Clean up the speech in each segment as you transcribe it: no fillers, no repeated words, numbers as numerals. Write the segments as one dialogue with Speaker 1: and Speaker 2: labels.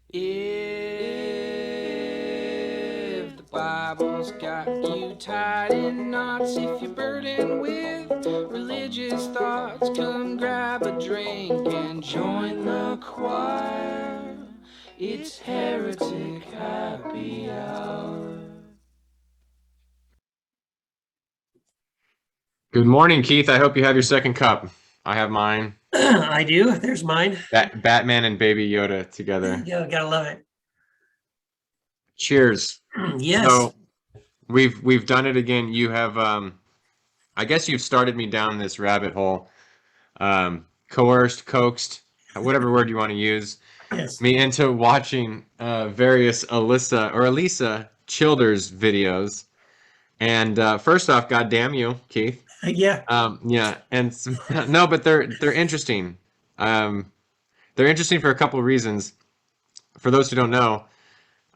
Speaker 1: If the Bible's got you tied in knots, if you're burdened with religious thoughts, come grab a drink and join the choir. It's Heretic Happy Hour.
Speaker 2: Good morning, Keith. I hope you have your second cup. I have mine.
Speaker 3: I do. There's mine.
Speaker 2: Batman and Baby Yoda together.
Speaker 3: Yeah, gotta love it.
Speaker 2: Cheers.
Speaker 3: Yes.
Speaker 2: So we've done it again. You have I guess you've started me down this rabbit hole. Coerced, coaxed, whatever word you want to use,
Speaker 3: Yes.
Speaker 2: me into watching various Alisa Childers videos. And first off, God damn you, Keith.
Speaker 3: Yeah.
Speaker 2: Yeah, and no, but they're interesting. They're interesting for a couple of reasons. For those who don't know,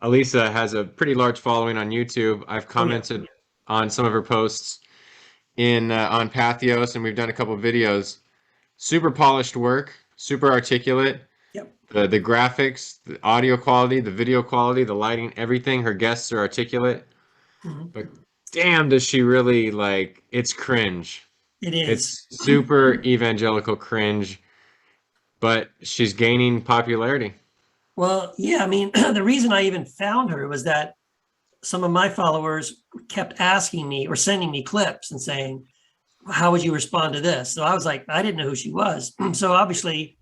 Speaker 2: Alisa has a pretty large following on YouTube. I've commented on some of her posts in on Patheos, and we've done a couple of videos. Super polished work, super articulate.
Speaker 3: Yep.
Speaker 2: The graphics, the audio quality, the video quality, the lighting, everything. Her guests are articulate. But damn, does she really like? It's cringe.
Speaker 3: It is.
Speaker 2: It's super evangelical cringe, but she's gaining popularity.
Speaker 3: Well, yeah, I mean, the reason I even found her was that some of my followers kept asking me or sending me clips and saying, how would you respond to this? So I was like, I didn't know who she was. So obviously,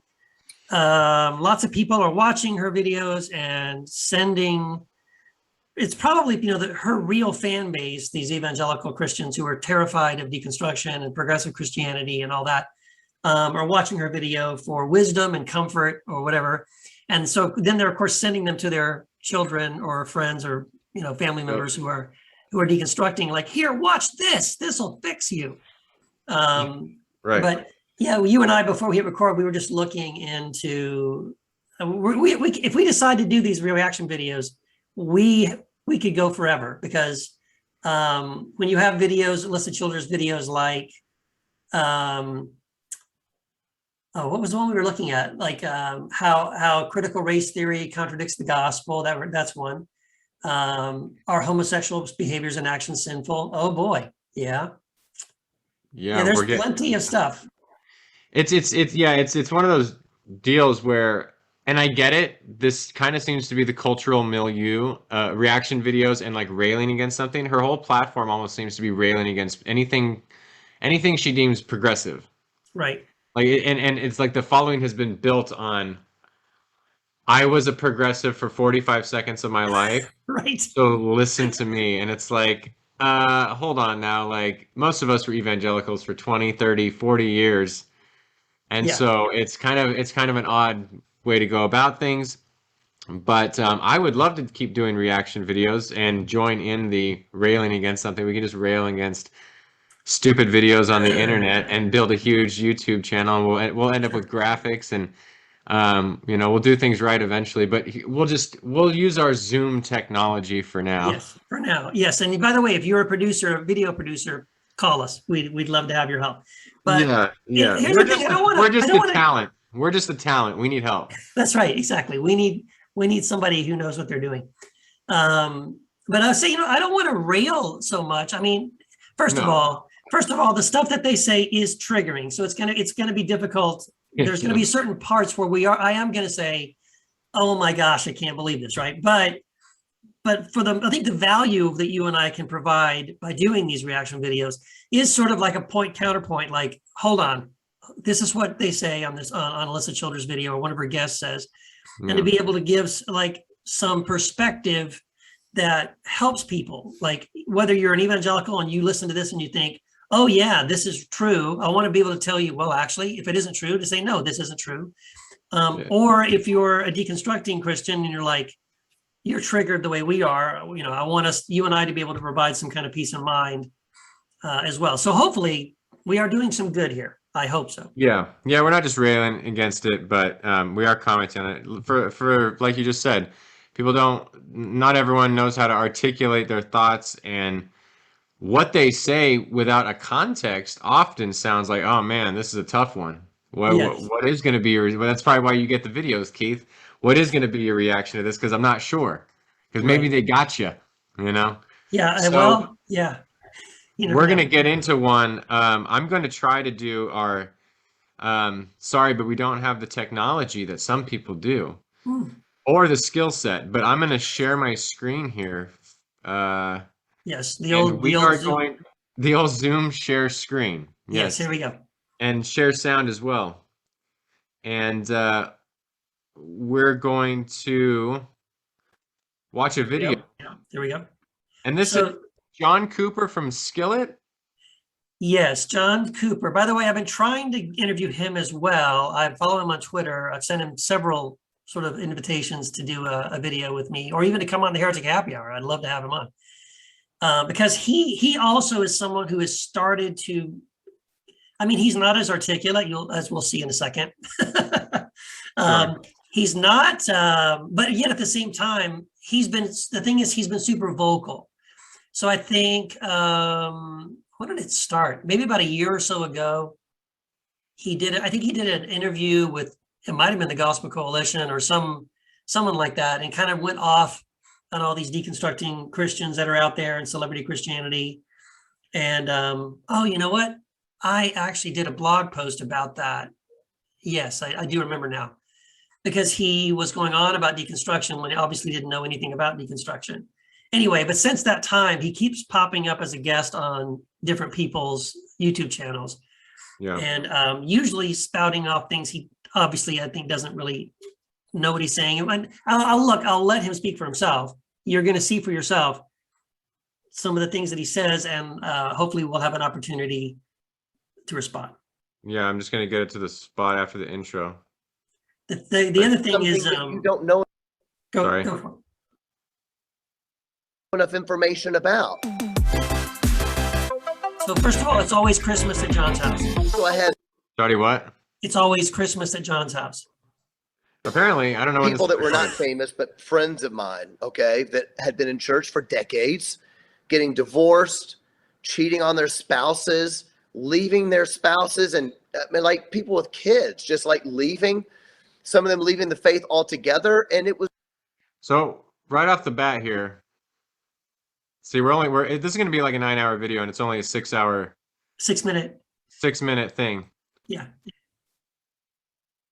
Speaker 3: lots of people are watching her videos and sending. It's probably, her real fan base, these evangelical Christians who are terrified of deconstruction and progressive Christianity and all that, are watching her video for wisdom and comfort or whatever. And so then they're, of course, sending them to their children or friends or, family members who are deconstructing, like, here, watch this. This will fix you.
Speaker 2: Right.
Speaker 3: But yeah, you and I, before we hit record, we were just looking into, if we decide to do these reaction videos, we could go forever, because when you have videos, Alisa Childers videos like, what was the one we were looking at? Like how critical race theory contradicts the gospel. That's one. Are homosexual behaviors and actions sinful? Oh boy, yeah.
Speaker 2: Yeah,
Speaker 3: There's plenty of stuff.
Speaker 2: It's one of those deals where, and I get it, this kind of seems to be the cultural milieu, reaction videos and like railing against something. Her whole platform almost seems to be railing against anything she deems progressive.
Speaker 3: Right.
Speaker 2: Like, and it's like the following has been built on, I was a progressive for 45 seconds of my life.
Speaker 3: Right.
Speaker 2: So listen to me. And it's like, hold on now. Like, most of us were evangelicals for 20, 30, 40 years. And so it's kind of an odd way to go about things. But I would love to keep doing reaction videos and join in the railing against something. We can just rail against stupid videos on the internet and build a huge YouTube channel. And we'll end up with graphics and we'll do things right eventually. But we'll use our Zoom technology for now.
Speaker 3: Yes, for now. Yes, and by the way, if you're a video producer, call us. We'd love to have your help. But
Speaker 2: yeah. We're just the talent. We're just the talent. We need help.
Speaker 3: That's right. Exactly. We need somebody who knows what they're doing. But I was saying, I don't want to rail so much. I mean, first of all, the stuff that they say is triggering. So it's gonna be difficult. There's gonna be certain parts where I am gonna say, oh my gosh, I can't believe this, right? But I think the value that you and I can provide by doing these reaction videos is sort of like a counterpoint, like, hold on, this is what they say on Alisa Childers' video, or one of her guests says, and to be able to give like some perspective that helps people, like whether you're an evangelical and you listen to this and you think, oh yeah, this is true. I want to be able to tell you, well, actually, if it isn't true, to say, no, this isn't true. Or if you're a deconstructing Christian and you're like, you're triggered the way we are, I want you and I to be able to provide some kind of peace of mind as well. So hopefully we are doing some good here. I hope so.
Speaker 2: Yeah. We're not just railing against it, but we are commenting on it. For like you just said, not everyone knows how to articulate their thoughts, and what they say without a context often sounds like, oh man, this is a tough one. What is going to be your, well, that's probably why you get the videos, Keith. what is going to be your reaction to this? Because I'm not sure. Because maybe they got you, you know?
Speaker 3: Yeah.
Speaker 2: So
Speaker 3: Well, yeah.
Speaker 2: we're going to get into one. I'm going to try to do our, sorry, but we don't have the technology that some people do or the skill set, but I'm going to share my screen here.
Speaker 3: Yes.
Speaker 2: The old Zoom share screen.
Speaker 3: Yes. Here we go.
Speaker 2: And share sound as well. And we're going to watch a video.
Speaker 3: Yeah, there we go.
Speaker 2: And this is John Cooper from Skillet.
Speaker 3: Yes, John Cooper. By the way, I've been trying to interview him as well. I follow him on Twitter. I've sent him several sort of invitations to do a video with me, or even to come on the Heretic Happy Hour. I'd love to have him on. Because he also is someone who has started to, I mean, he's not as articulate, as we'll see in a second. He's not, but yet at the same time, he's been super vocal. So I think, when did it start? Maybe about a year or so ago, I think he did an interview with, it might've been the Gospel Coalition or someone like that, and kind of went off on all these deconstructing Christians that are out there and celebrity Christianity. And, oh, you know what? I actually did a blog post about that. Yes, I do remember now, because he was going on about deconstruction when he obviously didn't know anything about deconstruction. Anyway, but since that time, he keeps popping up as a guest on different people's YouTube channels. Yeah. And usually spouting off things he obviously, I think, doesn't really know what he's saying. And I'll let him speak for himself. You're going to see for yourself some of the things that he says, and hopefully we'll have an opportunity to respond.
Speaker 2: Yeah, I'm just going to get it to the spot after the intro.
Speaker 3: The other thing is,
Speaker 4: you don't know.
Speaker 3: Go for it.
Speaker 4: Enough information about.
Speaker 3: So first of all, it's always Christmas at John's house.
Speaker 4: Go ahead.
Speaker 2: Sorry, what?
Speaker 3: It's always Christmas at John's house.
Speaker 2: Apparently, I don't know.
Speaker 4: People that were not famous, but friends of mine, okay, that had been in church for decades, getting divorced, cheating on their spouses, leaving their spouses, and I mean, like people with kids, just like leaving. Some of them leaving the faith altogether, and it was.
Speaker 2: So right off the bat here. See, this is going to be like a 9-hour video, and it's only a 6-hour,
Speaker 3: 6-minute
Speaker 2: thing.
Speaker 3: Yeah.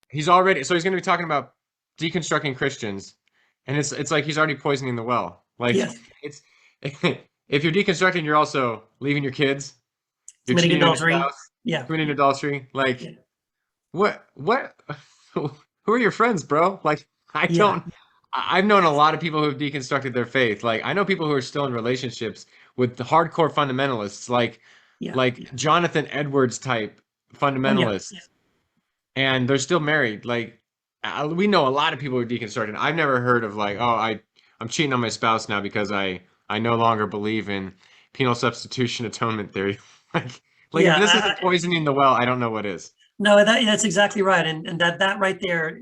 Speaker 2: He's going to be talking about deconstructing Christians, and it's like he's already poisoning the well. Like, it's if you're deconstructing, you're also leaving your kids. You're
Speaker 3: committing adultery.
Speaker 2: Committing adultery. Like, what? Who are your friends, bro? Like, I've known a lot of people who have deconstructed their faith. Like, I know people who are still in relationships with the hardcore fundamentalists, like Jonathan Edwards type fundamentalists, and they're still married. Like, we know a lot of people who are deconstructing. I've never heard of like, oh, I'm cheating on my spouse now because I no longer believe in penal substitution atonement theory. like if this isn't poisoning the well, I don't know what is.
Speaker 3: No, that's exactly right, and that right there.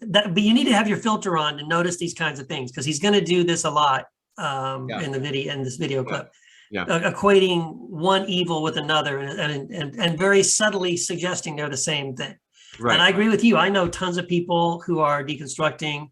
Speaker 3: But you need to have your filter on to notice these kinds of things, because he's going to do this a lot in this video clip. Equating one evil with another, and very subtly suggesting they're the same thing. Right. And I agree with you. I know tons of people who are deconstructing,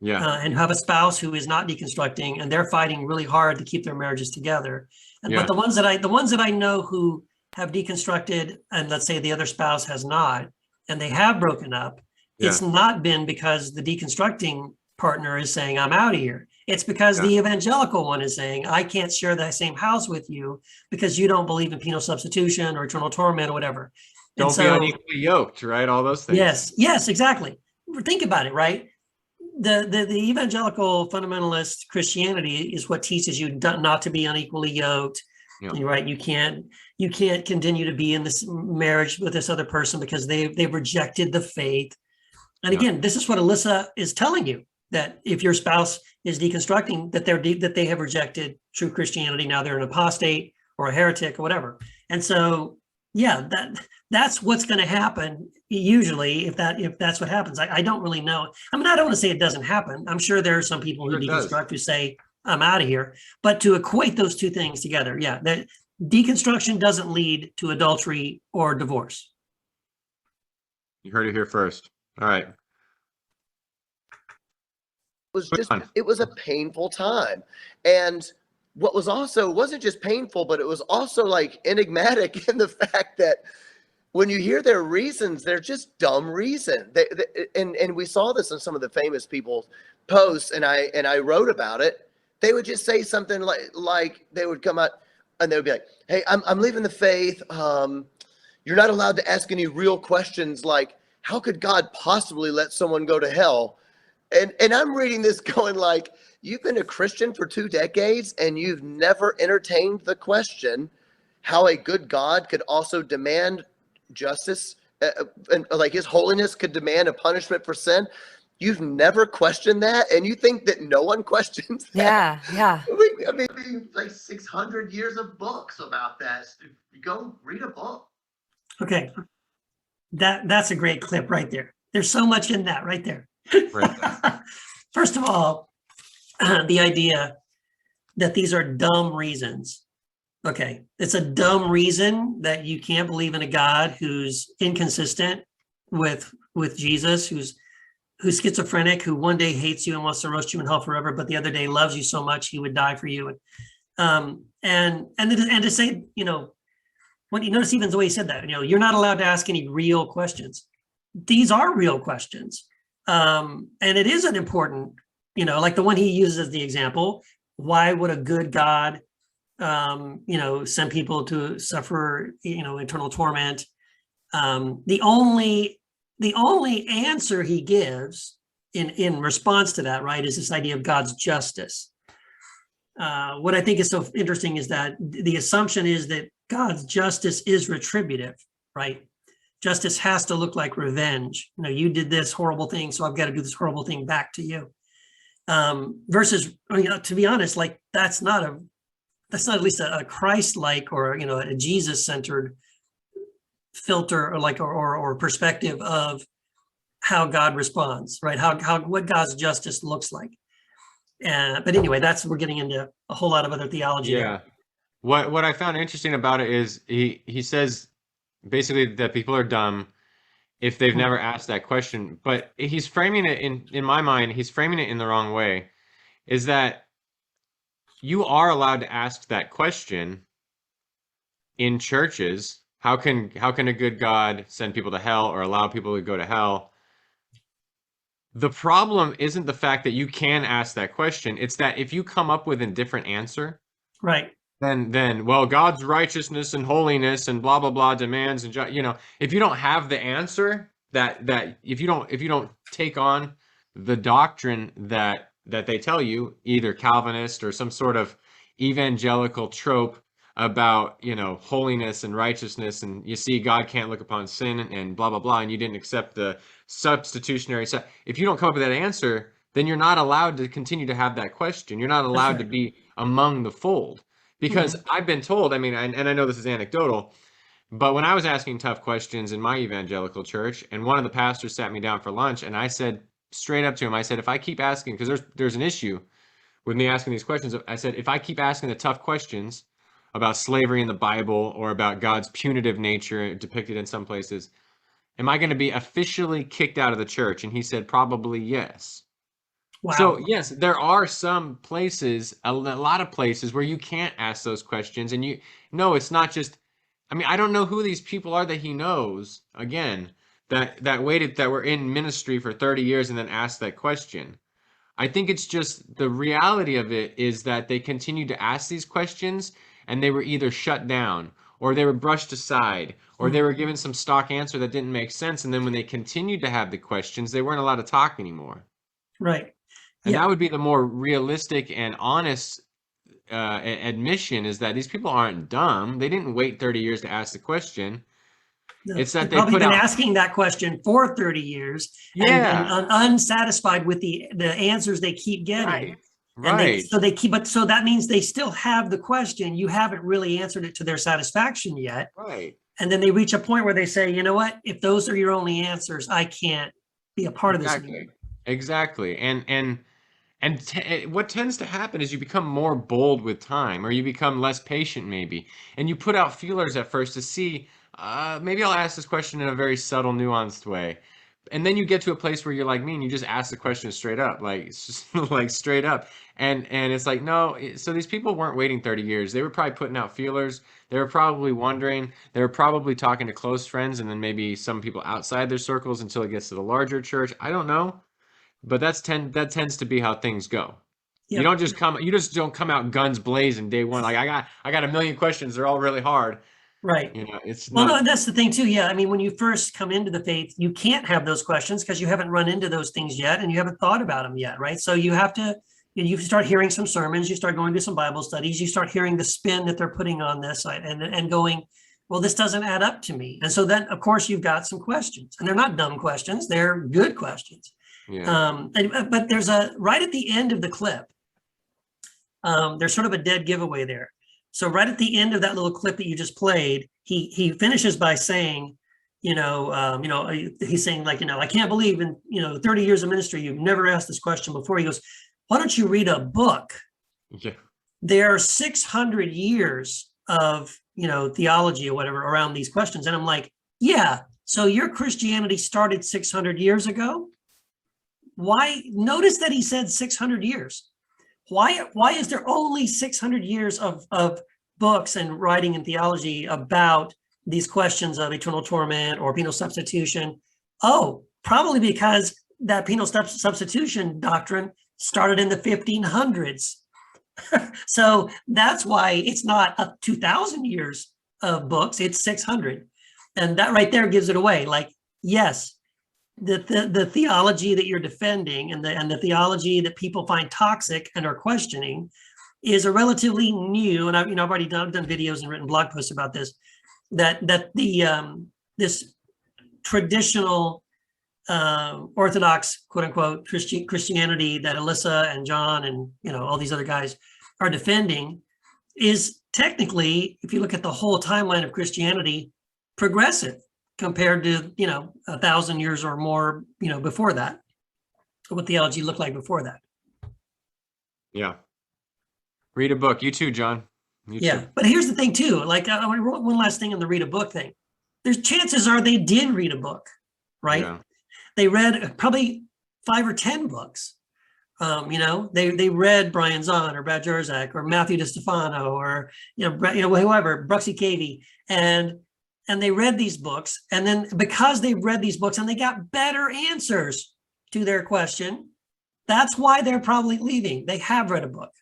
Speaker 3: and have a spouse who is not deconstructing, and they're fighting really hard to keep their marriages together. But the ones that I know who have deconstructed, and let's say the other spouse has not, and they have broken up, it's not been because the deconstructing partner is saying, I'm out of here. It's because the evangelical one is saying, I can't share that same house with you because you don't believe in penal substitution or eternal torment or whatever.
Speaker 2: Don't be unequally yoked, right? All those things.
Speaker 3: Yes, exactly. Think about it, right? The evangelical fundamentalist Christianity is what teaches you not to be unequally yoked. Right? You can't continue to be in this marriage with this other person because they've rejected the faith. And again, this is what Alisa is telling you, that if your spouse is deconstructing, that they have rejected true Christianity. Now they're an apostate or a heretic or whatever. And so, that's what's going to happen usually if that's what happens. I don't really know. I mean, I don't want to say it doesn't happen. I'm sure there are some people who deconstruct who say, I'm out of here. But to equate those two things together, that deconstruction doesn't lead to adultery or divorce.
Speaker 2: You heard it here first. All right.
Speaker 4: was a painful time. And what was also wasn't just painful, but it was also like enigmatic in the fact that when you hear their reasons, they're just dumb reason. And we saw this in some of the famous people's posts, and I wrote about it. They would just say something like they would come out and they would be like, "Hey, I'm leaving the faith. You're not allowed to ask any real questions like, how could God possibly let someone go to hell?" And I'm reading this going like, you've been a Christian for 2 decades and you've never entertained the question how a good God could also demand justice, and like his holiness could demand a punishment for sin. You've never questioned that, and you think that no one questions that?
Speaker 5: Yeah.
Speaker 4: I mean, like 600 years of books about that. Go read a book.
Speaker 3: Okay, that's a great clip right there. There's so much in that right there.
Speaker 2: Right.
Speaker 3: First of all, the idea that these are dumb reasons. Okay, it's a dumb reason that you can't believe in a God who's inconsistent with Jesus, who's schizophrenic, who one day hates you and wants to roast you in hell forever, but the other day loves you so much he would die for you. And to say, when you notice even the way he said that, you're not allowed to ask any real questions. These are real questions. And it is an important, like the one he uses as the example, why would a good God, send people to suffer, eternal torment? The only answer he gives in response to that, right, is this idea of God's justice. What I think is so interesting is that the assumption is that God's justice is retributive, right? Justice has to look like revenge. You did this horrible thing, so I've got to do this horrible thing back to you. Versus, to be honest, like that's not at least a Christ-like or a Jesus-centered filter or perspective of how God responds, right? What God's justice looks like. But anyway, we're getting into a whole lot of other theology.
Speaker 2: Yeah. What I found interesting about it is he says basically that people are dumb if they've never asked that question, but he's framing it in my mind, he's framing it in the wrong way, is that you are allowed to ask that question in churches. How can a good God send people to hell or allow people to go to hell? The problem isn't the fact that you can ask that question. It's that if you come up with a different answer,
Speaker 3: right,
Speaker 2: then well, God's righteousness and holiness and blah blah blah demands and if you don't have the answer, that if you don't take on the doctrine that they tell you, either Calvinist or some sort of evangelical trope about holiness and righteousness, and you see God can't look upon sin and blah blah blah, and you didn't accept the substitutionary stuff. If you don't come up with that answer, then you're not allowed to continue to have that question. You're not allowed to be among the fold, because I've been told, and I know this is anecdotal, but when I was asking tough questions in my evangelical church, and one of the pastors sat me down for lunch, and I said straight up to him, I said, if I keep asking, because there's an issue with me asking these questions, I said, if I keep asking the tough questions about slavery in the Bible or about God's punitive nature depicted in some places, am I going to be officially kicked out of the church? And he said, probably yes. Wow. So yes, there are some places, a lot of places where you can't ask those questions. And it's not just, I don't know who these people are that he knows, again, that were in ministry for 30 years and then asked that question. I think it's just the reality of it is that they continued to ask these questions and they were either shut down or they were brushed aside or they were given some stock answer that didn't make sense. And then when they continued to have the questions, they weren't allowed to talk anymore.
Speaker 3: Right.
Speaker 2: And that would be the more realistic and honest admission, is that these people aren't dumb. They didn't wait 30 years to ask the question.
Speaker 3: No,
Speaker 2: it's that
Speaker 3: they've probably been asking that question for 30 years and unsatisfied with the answers they keep getting.
Speaker 2: Right.
Speaker 3: So that means they still have the question. You haven't really answered it to their satisfaction yet.
Speaker 2: Right.
Speaker 3: And then they reach a point where they say, you know what, if those are your only answers, I can't be a part of this anymore.
Speaker 2: Exactly. And what tends to happen is you become more bold with time, or you become less patient maybe. And you put out feelers at first to see, maybe I'll ask this question in a very subtle, nuanced way. and then you get to a place where you're like me and you just ask the question straight up, like it's just like straight up. And it's like, no, so these people weren't waiting 30 years. They were probably putting out feelers. They were probably wondering. They were probably talking to close friends and then maybe some people outside their circles until it gets to the larger church. I don't know. But that tends to be how things go.
Speaker 3: Yep.
Speaker 2: You just don't come out guns blazing day one. Like I got a million questions. They're all really hard.
Speaker 3: Right.
Speaker 2: You know, it's
Speaker 3: Well,
Speaker 2: not.
Speaker 3: no, that's the thing too. Yeah. I mean, when you first come into the faith, you can't have those questions because you haven't run into those things yet and you haven't thought about them yet. Right. So you have to, you start hearing some sermons, you start going to some Bible studies, you start hearing the spin that they're putting on this and going, well, this doesn't add up to me. And so then, of course, you've got some questions, and they're not dumb questions. They're good questions.
Speaker 2: Yeah.
Speaker 3: But there's right at the end of the clip, there's sort of a dead giveaway there. So right at the end of that little clip that you just played, he finishes by saying, he's saying like, I can't believe in, 30 years of ministry, you've never asked this question before. He goes, why don't you read a book?
Speaker 2: Yeah.
Speaker 3: There are 600 years of, theology or whatever around these questions. And I'm like, yeah, so your Christianity started 600 years ago? Why? Notice that he said 600 years. Why is there only 600 years of books and writing and theology about these questions of eternal torment or penal substitution? Oh, probably because that penal substitution doctrine started in the 1500s. So that's why it's not 2,000 years of books, it's 600. And that right there gives it away. Like, yes, the theology that you're defending and the theology that people find toxic and are questioning is a relatively new, and I've already done videos and written blog posts about this, that the this traditional Orthodox, quote unquote, Christianity that Alisa and John and all these other guys are defending is technically, if you look at the whole timeline of Christianity, progressive compared to 1,000 years or more before that, what theology looked like before that.
Speaker 2: Yeah. Read a book. You too, John. You
Speaker 3: yeah,
Speaker 2: too.
Speaker 3: But here's the thing too. Like I wrote one last thing on the read a book thing. There's chances are they did read a book, right? Yeah. They read probably 5 or 10 books. They read Brian Zahn or Brad Jerzak or Matthew Distefano or whoever, Bruxy Cavey, and they read these books, and then because they've read these books and they got better answers to their question, that's why they're probably leaving. They have read a book.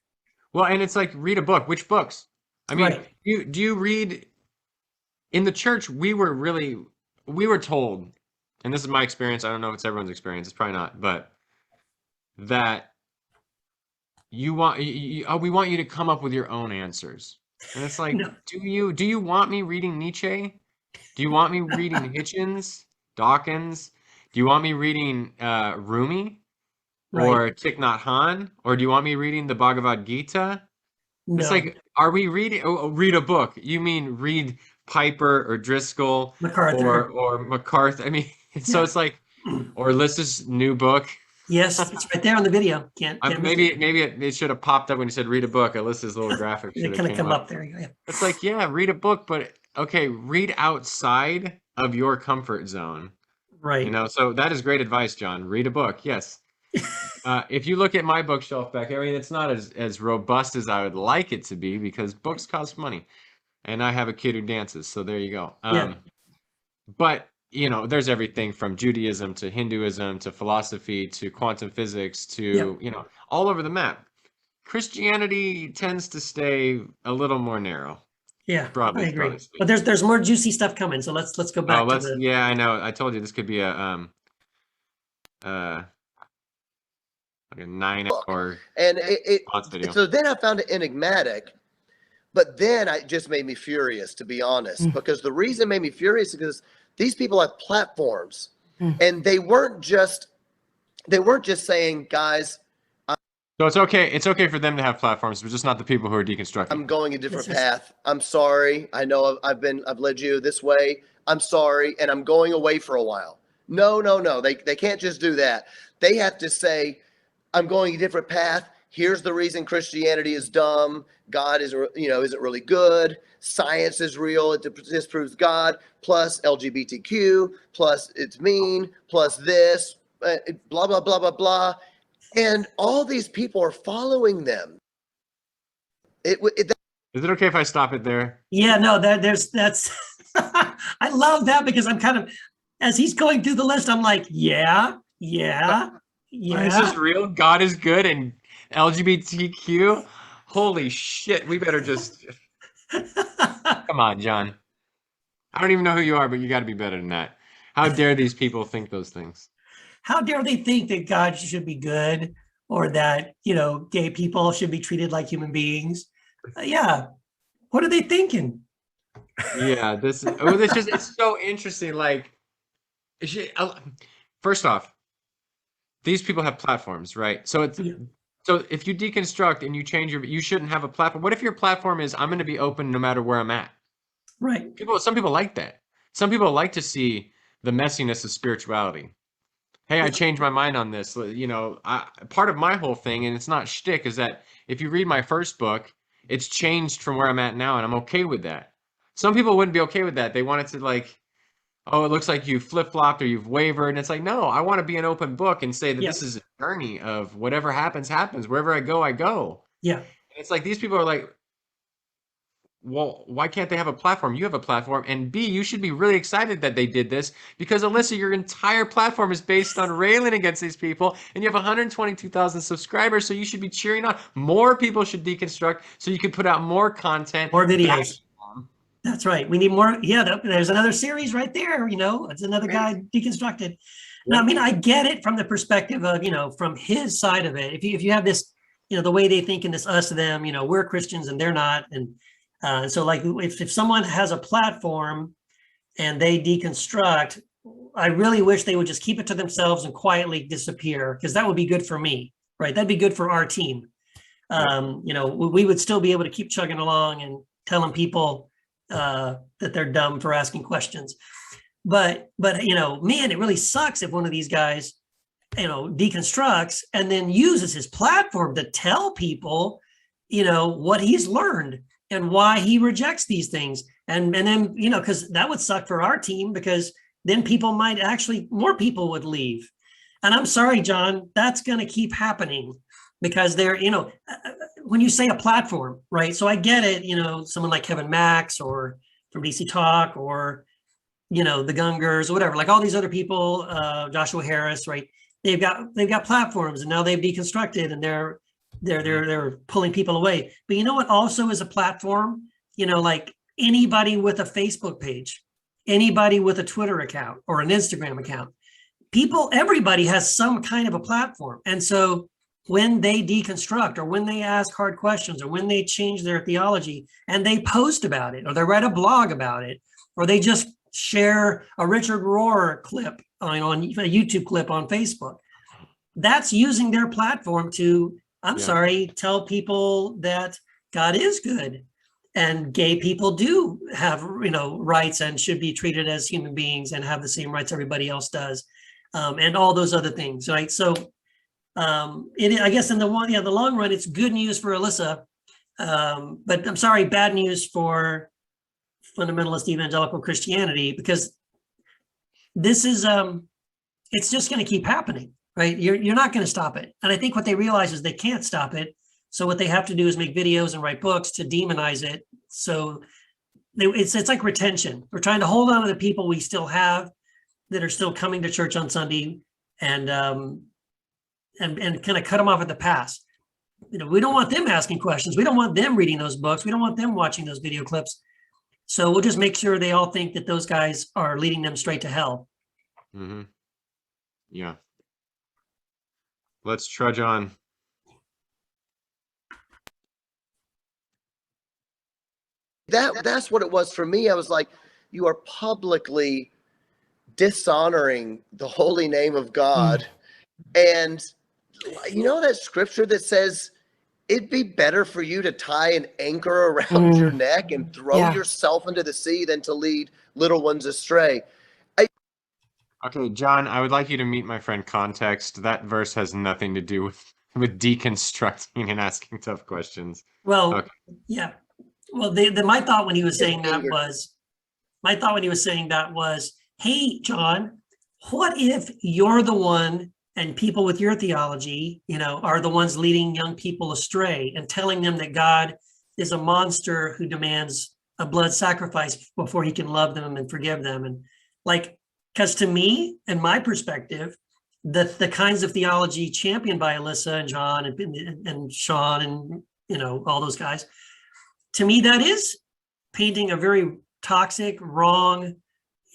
Speaker 2: Well, and it's like, read a book. Which books? I mean,
Speaker 3: right.
Speaker 2: do you read in the church? We were told, and this is my experience. I don't know if it's everyone's experience. It's probably not, but that we want you to come up with your own answers. And it's like, no. Do you want me reading Nietzsche? Do you want me reading Hitchens, Dawkins? Do you want me reading Rumi or Thich Nhat Hanh? Or do you want me reading the Bhagavad Gita? No. It's like, are we reading? Read a book. You mean read Piper or Driscoll or MacArthur? I mean, so it's like, or Alyssa's new book.
Speaker 3: Yes, it's right there on the video.
Speaker 2: Maybe it should have popped up when you said read a book. Alyssa's little graphic should have
Speaker 3: kind of come up there. Yeah.
Speaker 2: It's like, yeah, read a book, but okay, read outside of your comfort zone.
Speaker 3: Right.
Speaker 2: So that is great advice, John. Read a book. Yes. If you look at my bookshelf back, I mean, it's not as robust as I would like it to be because books cost money, and I have a kid who dances, so there you go. But there's everything from Judaism to Hinduism to philosophy to quantum physics to, all over the map. Christianity tends to stay a little more narrow.
Speaker 3: Yeah, I agree. But there's more juicy stuff coming. So let's go back to the...
Speaker 2: Yeah, I know. I told you this could be a 9-hour
Speaker 4: and video. So then I found it enigmatic. But then it just made me furious, to be honest, because the reason it made me furious is because these people have platforms, and they weren't just saying, guys.
Speaker 2: So it's okay. It's okay for them to have platforms, but just not the people who are deconstructing.
Speaker 4: I'm going a different path. I'm sorry. I know I've led you this way. I'm sorry, and I'm going away for a while. No. They can't just do that. They have to say, I'm going a different path, here's the reason Christianity is dumb. God is, isn't really good. Science is real. It disproves God. Plus LGBTQ. Plus it's mean. Plus this. Blah, blah, blah, blah, blah. And all these people are following them.
Speaker 2: Is it okay if I stop it there?
Speaker 3: Yeah, no, that's I love that, because I'm kind of, as he's going through the list, I'm like, yeah.
Speaker 2: Is this real? God is good and LGBTQ? Holy shit, we better just... Come on, John. I don't even know who you are, but you got to be better than that. How dare these people think those things?
Speaker 3: How dare they think that God should be good, or that, gay people should be treated like human beings? Yeah. What are they thinking?
Speaker 2: Yeah, it's so interesting. Like, first off, these people have platforms, right? So so if you deconstruct and you change you shouldn't have a platform. What if your platform is, I'm going to be open no matter where I'm at?
Speaker 3: Right.
Speaker 2: Some people like that. Some people like to see the messiness of spirituality. Hey, I changed my mind on this. Part of my whole thing, and it's not shtick, is that if you read my first book, it's changed from where I'm at now, and I'm okay with that. Some people wouldn't be okay with that. They want it to, like, oh, it looks like you flip-flopped or you've wavered. And it's like, no, I want to be an open book and say that this is a journey of whatever happens, happens. Wherever I go, I go.
Speaker 3: Yeah.
Speaker 2: And it's like, these people are like, well, why can't they have a platform? You have a platform. And B, you should be really excited that they did this, because Alisa, your entire platform is based on railing against these people, and you have 122,000 subscribers, so you should be cheering on. More people should deconstruct so you can put out more content.
Speaker 3: More videos. That's right. We need more. Yeah, there's another series right there. It's another guy deconstructed. Now, I mean, I get it from the perspective of, from his side of it. If you have this, the way they think in this us, them, we're Christians and they're not. And so, like, if someone has a platform and they deconstruct, I really wish they would just keep it to themselves and quietly disappear, because that would be good for me, right? That'd be good for our team. We would still be able to keep chugging along and telling people that they're dumb for asking questions. But man, it really sucks if one of these guys, deconstructs and then uses his platform to tell people, what he's learned and why he rejects these things. And then, because that would suck for our team, because then more people would leave. And I'm sorry, John, that's going to keep happening, because they're, when you say a platform, right? So I get it, someone like Kevin Max or from DC Talk, or, the Gungers or whatever, like all these other people, Joshua Harris, right? They've got platforms, and now they've deconstructed, and they're pulling people away. But you know what also is a platform? Like anybody with a Facebook page, anybody with a Twitter account or an Instagram account, everybody has some kind of a platform. And so when they deconstruct, or when they ask hard questions, or when they change their theology and they post about it, or they write a blog about it, or they just share a Richard Rohr clip on a YouTube clip on Facebook, that's using their platform to, tell people that God is good, and gay people do have, rights and should be treated as human beings and have the same rights everybody else does, and all those other things, right? So I guess in the long run, it's good news for Alisa, but I'm sorry, bad news for fundamentalist evangelical Christianity, because this is it's just going to keep happening, right? You're not going to stop it. And I think what they realize is they can't stop it. So what they have to do is make videos and write books to demonize it. So it's like retention. We're trying to hold on to the people we still have that are still coming to church on Sunday, and kind of cut them off at the pass. We don't want them asking questions. We don't want them reading those books. We don't want them watching those video clips. So we'll just make sure they all think that those guys are leading them straight to hell.
Speaker 2: Mm-hmm. Yeah. Let's trudge on.
Speaker 4: That's what it was for me. I was like, you are publicly dishonoring the holy name of God. And that scripture that says it'd be better for you to tie an anchor around your neck and throw yourself into the sea than to lead little ones astray. Okay,
Speaker 2: John, I would like you to meet my friend Context. That verse has nothing to do with with deconstructing and asking tough questions.
Speaker 3: Well,
Speaker 2: Okay.
Speaker 3: yeah. Well, my thought when he was saying that was, hey, John, what if you're the one and people with your theology, are the ones leading young people astray and telling them that God is a monster who demands a blood sacrifice before he can love them and forgive them. And because to me, in my perspective, the kinds of theology championed by Alisa and John and Sean and, all those guys, to me, that is painting a very toxic, wrong,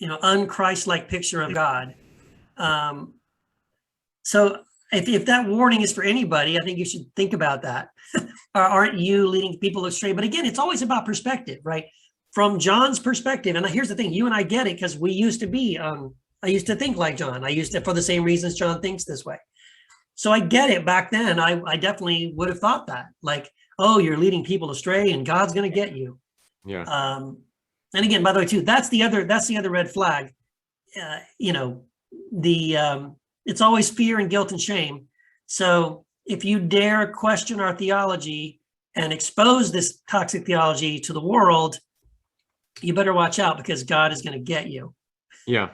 Speaker 3: un-Christ-like picture of God. So if that warning is for anybody, I think you should think about that. Aren't you leading people astray? But again, it's always about perspective, right? From John's perspective, and here's the thing, you and I get it because we used to be, I used to think like John. I used to, for the same reasons John thinks this way. So I get it back then. I definitely would have thought that, oh, you're leading people astray and God's going to get you.
Speaker 2: Yeah.
Speaker 3: And again, by the way, too, that's the other red flag. It's always fear and guilt and shame. So if you dare question our theology and expose this toxic theology to the world, you better watch out because God is going to get you.
Speaker 2: Yeah.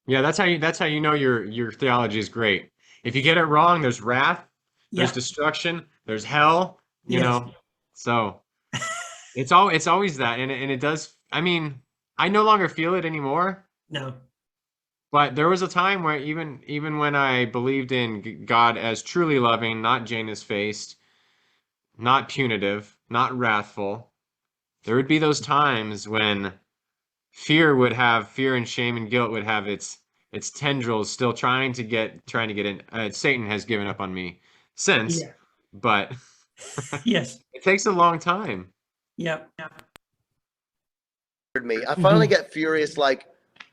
Speaker 2: Yeah. That's how you know your theology is great. If you get it wrong, there's wrath, there's destruction, there's hell, you know, so it's always that. And it does. I mean, I no longer feel it anymore.
Speaker 3: No.
Speaker 2: But there was a time where even when I believed in God as truly loving, not Janus-faced, not punitive, not wrathful, there would be those times when fear and shame and guilt would have its tendrils still trying to get in. Satan has given up on me since, but
Speaker 3: yes,
Speaker 2: it takes a long time.
Speaker 3: Yep.
Speaker 4: Me, I finally got furious.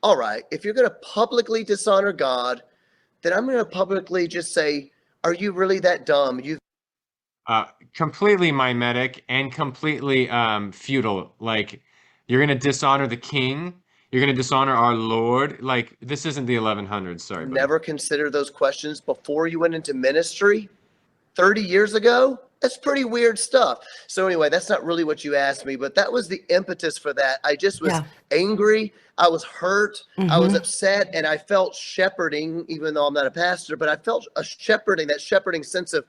Speaker 4: All right, if you're going to publicly dishonor God, then I'm going to publicly just say, are you really that dumb?
Speaker 2: Completely mimetic and completely feudal. You're going to dishonor the king. You're going to dishonor our Lord. This isn't the 1100s. Sorry.
Speaker 4: Never consider those questions before you went into ministry 30 years ago. That's pretty weird stuff. So anyway, that's not really what you asked me, but that was the impetus for that. I just was angry. I was hurt. I was upset, and I felt shepherding, even though I'm not a pastor, but I felt that shepherding sense of,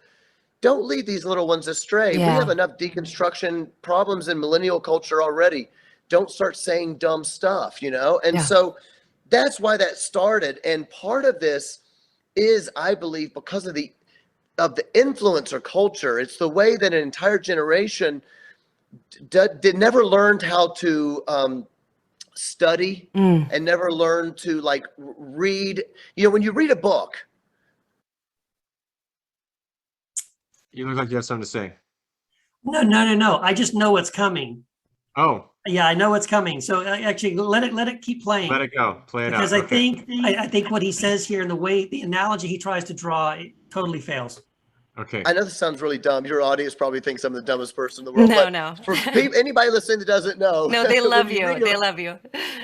Speaker 4: don't lead these little ones astray. We have enough deconstruction problems in millennial culture already. Don't start saying dumb stuff, And so that's why that started. And part of this is, I believe, because of the influencer culture. It's the way that an entire generation never learned how to study and never learned to read. When you read a book.
Speaker 2: You look like you have something to say.
Speaker 3: No. I just know what's coming.
Speaker 2: Oh.
Speaker 3: Yeah, I know what's coming. So actually, let it keep playing.
Speaker 2: Let it go. Play it
Speaker 3: because
Speaker 2: out.
Speaker 3: I think what he says here and the analogy he tries to draw, it totally fails.
Speaker 2: Okay.
Speaker 4: I know this sounds really dumb. Your audience probably thinks I'm the dumbest person in the world.
Speaker 5: No.
Speaker 4: For anybody listening that doesn't know.
Speaker 5: No, they love you. They love you.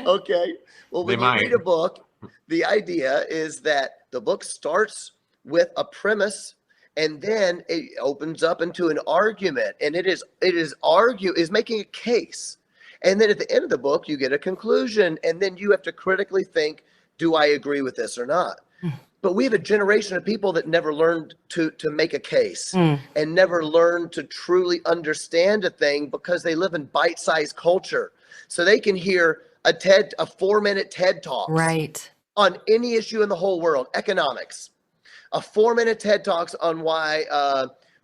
Speaker 4: Okay. Well, when you read a book, the idea is that the book starts with a premise and then it opens up into an argument, and it is making a case. And then at the end of the book, you get a conclusion, and then you have to critically think, do I agree with this or not? But we have a generation of people that never learned to make a case and never learned to truly understand a thing because they live in bite-sized culture. So they can hear a 4-minute TED Talk on any issue in the whole world, economics, a 4-minute TED Talks on why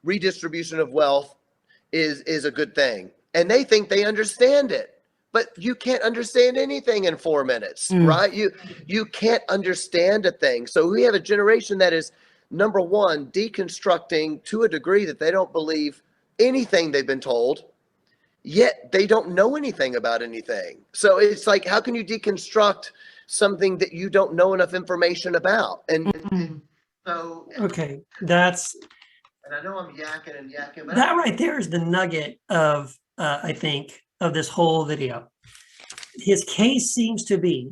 Speaker 4: redistribution of wealth is a good thing. And they think they understand it. But you can't understand anything in 4 minutes, right? You can't understand a thing. So we have a generation that is, number one, deconstructing to a degree that they don't believe anything they've been told, yet they don't know anything about anything. So it's how can you deconstruct something that you don't know enough information about? And so... Okay,
Speaker 3: that's...
Speaker 4: And I know I'm yakking. But
Speaker 3: that right there is the nugget of, I think, of this whole video. His case seems to be,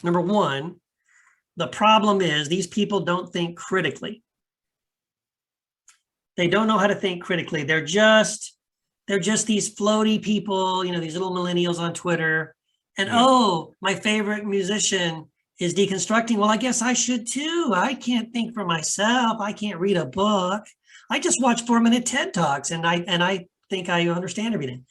Speaker 3: number one, the problem is these people don't think critically. They don't know how to think critically. They're just these floaty people, these little millennials on Twitter. And oh, my favorite musician is deconstructing. Well, I guess I should too. I can't think for myself. I can't read a book. I just watch 4-minute TED Talks and I think I understand everything.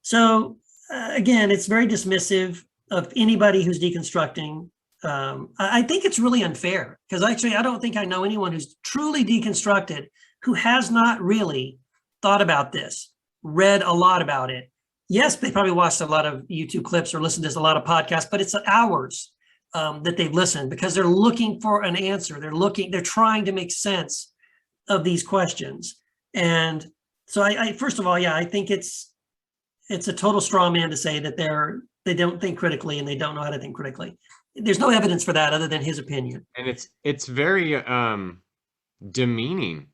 Speaker 3: So again, it's very dismissive of anybody who's deconstructing. I think it's really unfair because actually I don't think I know anyone who's truly deconstructed who has not really thought about this, read a lot about it. Yes, they probably watched a lot of YouTube clips or listened to a lot of podcasts, but it's hours that they've listened because they're looking for an answer. They're trying to make sense of these questions. And so I first of all, I think it's a total straw man to say that they don't think critically and they don't know how to think critically. There's no evidence for that other than his opinion.
Speaker 2: And it's very demeaning.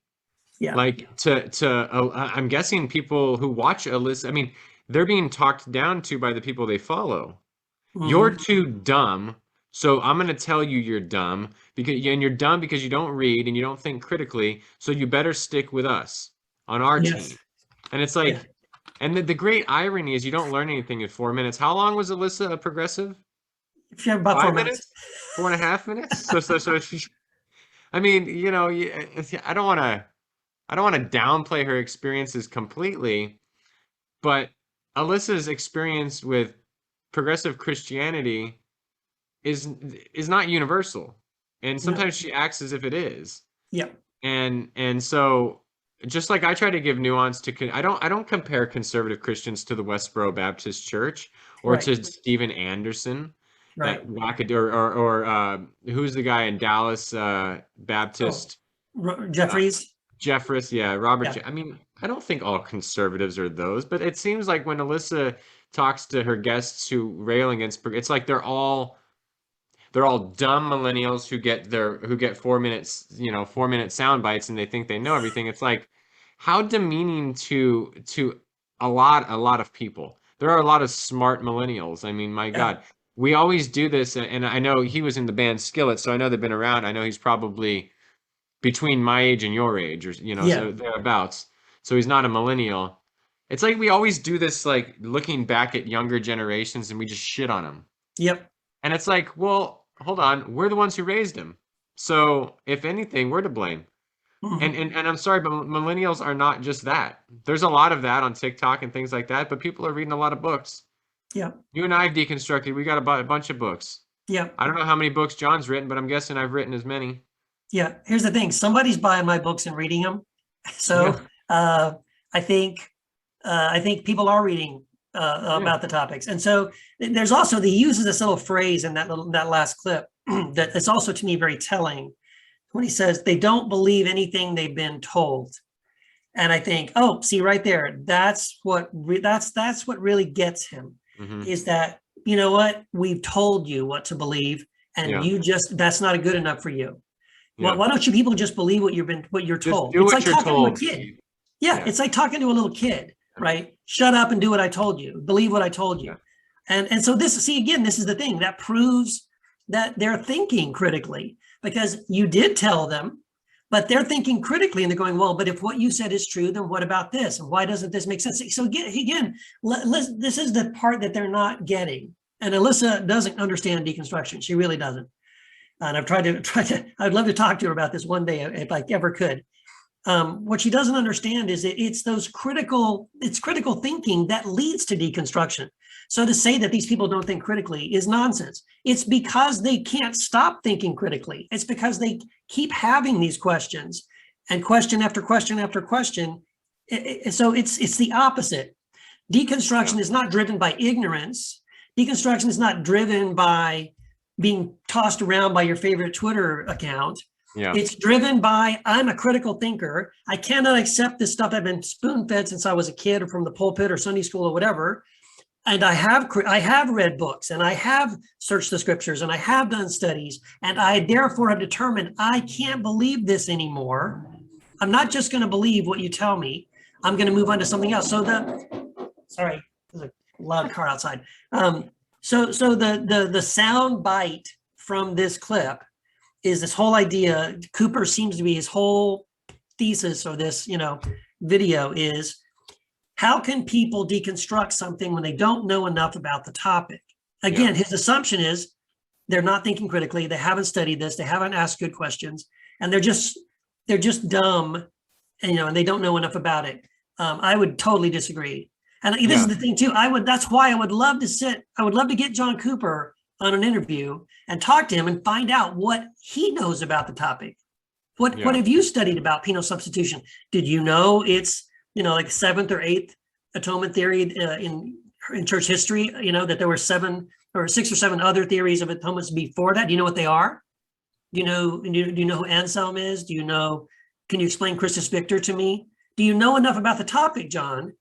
Speaker 3: Yeah.
Speaker 2: Like I'm guessing people who watch Alisa, I mean, they're being talked down to by the people they follow. Mm-hmm. You're too dumb, so I'm going to tell you you're dumb and you're dumb because you don't read and you don't think critically, so you better stick with us on our team. And it's like, and the great irony is you don't learn anything in 4 minutes. How long was Alisa a progressive?
Speaker 3: About 4 minutes.
Speaker 2: 4.5 minutes. So she, I mean, I don't want to downplay her experiences completely, but Alisa's experience with progressive Christianity is not universal, and sometimes she acts as if it is.
Speaker 3: Yeah.
Speaker 2: And so just like I try to give nuance to, I don't compare conservative Christians to the Westboro Baptist Church or to Steven Anderson, that wackadoo, or who's the guy in Dallas Baptist?
Speaker 3: Jeffries.
Speaker 2: Robert. I mean, I don't think all conservatives are those, but it seems like when Alisa talks to her guests who rail against, it's like they're all dumb millennials who get 4 minutes, 4-minute sound bites and they think they know everything. It's like, how demeaning to a lot of people. There are a lot of smart millennials. I mean, my God, we always do this. And I know he was in the band Skillet, so I know they've been around. I know he's probably between my age and your age, or so thereabouts. So he's not a millennial. It's like we always do this, like looking back at younger generations, and we just shit on them.
Speaker 3: Yep.
Speaker 2: And it's like, well, hold on, we're the ones who raised him. So if anything, we're to blame. Mm-hmm. And I'm sorry, but millennials are not just that. There's a lot of that on TikTok and things like that, but people are reading a lot of books.
Speaker 3: Yeah.
Speaker 2: You and I have deconstructed. We got a bunch of books.
Speaker 3: Yeah.
Speaker 2: I don't know how many books John's written, but I'm guessing I've written as many.
Speaker 3: Yeah. Here's the thing. Somebody's buying my books and reading them. So I think people are reading about the topics. And so there's also, he uses this little phrase in that last clip that is also to me very telling when he says they don't believe anything they've been told. And I think, oh, see right there, that's what really gets him, is that, you know what, we've told you what to believe, and you that's not good enough for you. Yeah. Why don't you people just believe what you're told?
Speaker 2: It's like talking to
Speaker 3: a kid. Yeah, it's like talking to a little kid, right? Shut up and do what I told you. Believe what I told you. And so this is the thing that proves that they're thinking critically, because you did tell them, but they're thinking critically and they're going, well, but if what you said is true, then what about this? And why doesn't this make sense? So again, this is the part that they're not getting. And Alisa doesn't understand deconstruction. She really doesn't. And I've tried to, I'd love to talk to her about this one day if I ever could. What she doesn't understand is it's critical thinking that leads to deconstruction. So to say that these people don't think critically is nonsense. It's because they can't stop thinking critically. It's because they keep having these questions and question after question after question. So it's the opposite. Deconstruction is not driven by ignorance. Deconstruction is not driven by being tossed around by your favorite Twitter account.
Speaker 2: Yeah.
Speaker 3: It's driven by, I'm a critical thinker. I cannot accept this stuff I've been spoon-fed since I was a kid, or from the pulpit or Sunday school or whatever. And I have read books, and I have searched the scriptures, and I have done studies, and I therefore have determined I can't believe this anymore. I'm not just going to believe what you tell me. I'm going to move on to something else. So sorry, there's a loud car outside. So the sound bite from this clip is this whole idea. Cooper seems to be, his whole thesis or this, video is, how can people deconstruct something when they don't know enough about the topic? Again, his assumption is they're not thinking critically. They haven't studied this. They haven't asked good questions, and they're just dumb, and they don't know enough about it. I would totally disagree. And this is the thing too. That's why I would love to get John Cooper on an interview and talk to him and find out what he knows about the topic. What have you studied about penal substitution? Did you know it's, like seventh or eighth atonement theory in church history, that there were 6 or 7 other theories of atonements before that? Do you know what they are? Do you know who Anselm is? Can you explain Christus Victor to me? Do you know enough about the topic, John?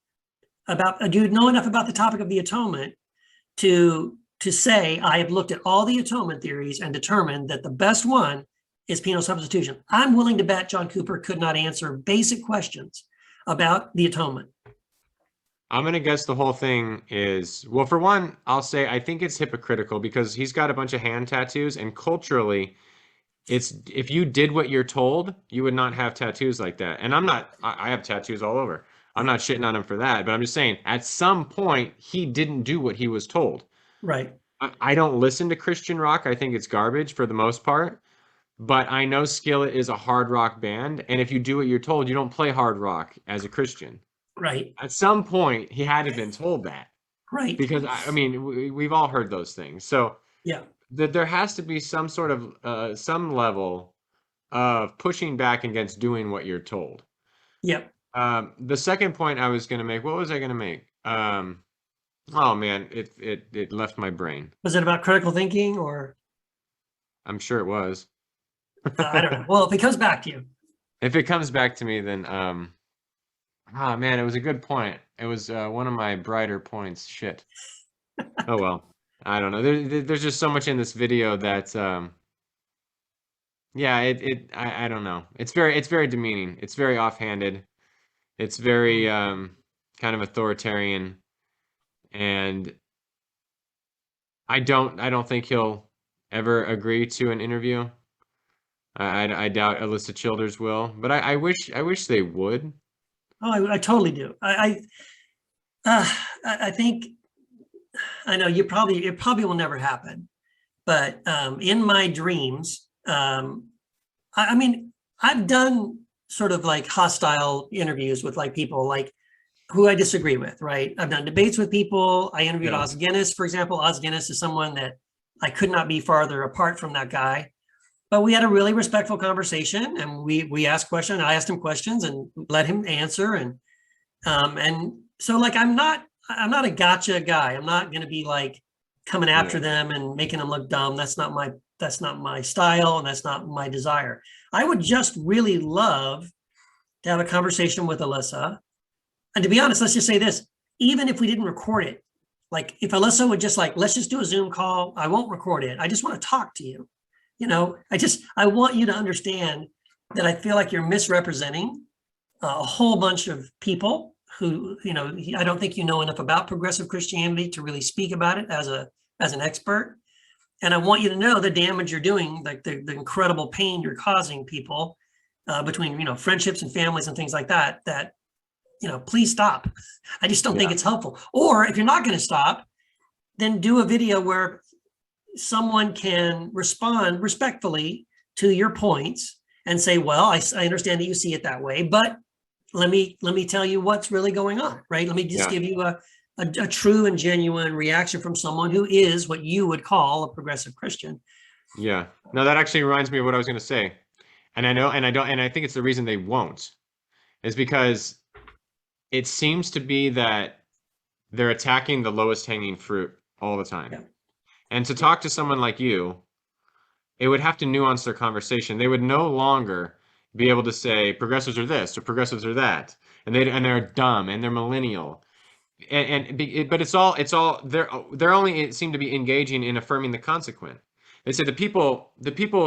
Speaker 3: Do you know enough about the topic of the atonement to say, I have looked at all the atonement theories and determined that the best one is penal substitution? I'm willing to bet John Cooper could not answer basic questions about the atonement.
Speaker 2: I'm going to guess the whole thing is, well, for one, I'll say I think it's hypocritical because he's got a bunch of hand tattoos, and culturally, if you did what you're told, you would not have tattoos like that. And I have tattoos all over. I'm not shitting on him for that, but I'm just saying at some point he didn't do what he was told.
Speaker 3: Right.
Speaker 2: I don't listen to Christian rock. I think it's garbage for the most part, but I know Skillet is a hard rock band. And if you do what you're told, you don't play hard rock as a Christian.
Speaker 3: Right.
Speaker 2: At some point he had to have been told that.
Speaker 3: Right.
Speaker 2: Because we've all heard those things. So
Speaker 3: yeah,
Speaker 2: there has to be some sort of some level of pushing back against doing what you're told.
Speaker 3: Yep.
Speaker 2: The second point I was going to make, what was I going to make? Oh man, it left my brain.
Speaker 3: Was it about critical thinking or?
Speaker 2: I'm sure it was.
Speaker 3: I don't know. Well, if it comes back to you.
Speaker 2: If it comes back to me, then, man, it was a good point. It was one of my brighter points. Shit. Oh, well, I don't know. There's just so much in this video that, I don't know. It's very demeaning. It's very offhanded. It's very kind of authoritarian, and I don't think he'll ever agree to an interview. I doubt Alisa Childers will, but I wish they would.
Speaker 3: Oh, I totally do. I think I know it probably will never happen, but in my dreams, I've done sort of like hostile interviews with like people like who I disagree with, right? I've done debates with people. I interviewed Os Guinness, for example. Os Guinness is someone that I could not be farther apart from that guy. But we had a really respectful conversation, and we asked questions. I asked him questions and let him answer. And so like I'm not a gotcha guy. I'm not going to be like coming after them and making them look dumb. That's not my style, and that's not my desire. I would just really love to have a conversation with Alisa. And to be honest, let's just say this: even if we didn't record it, like if Alisa would just like, let's just do a Zoom call. I won't record it. I just want to talk to you. I want you to understand that I feel like you're misrepresenting a whole bunch of people who, I don't think you know enough about progressive Christianity to really speak about it as an expert. And I want you to know the damage you're doing, like the incredible pain you're causing people between, friendships and families and things like that, please stop. I just don't think it's helpful. Or if you're not going to stop, then do a video where someone can respond respectfully to your points and say, well, I understand that you see it that way, but let me tell you what's really going on, right? Let me just give you a true and genuine reaction from someone who is what you would call a progressive Christian.
Speaker 2: Yeah. No, that actually reminds me of what I was going to say. And I think it's the reason they won't, is because it seems to be that they're attacking the lowest hanging fruit all the time. Yeah. And to talk to someone like you, it would have to nuance their conversation. They would no longer be able to say progressives are this or progressives are that, and they're dumb and they're millennial, but it's all they're only seem to be engaging in affirming the consequent. They say the people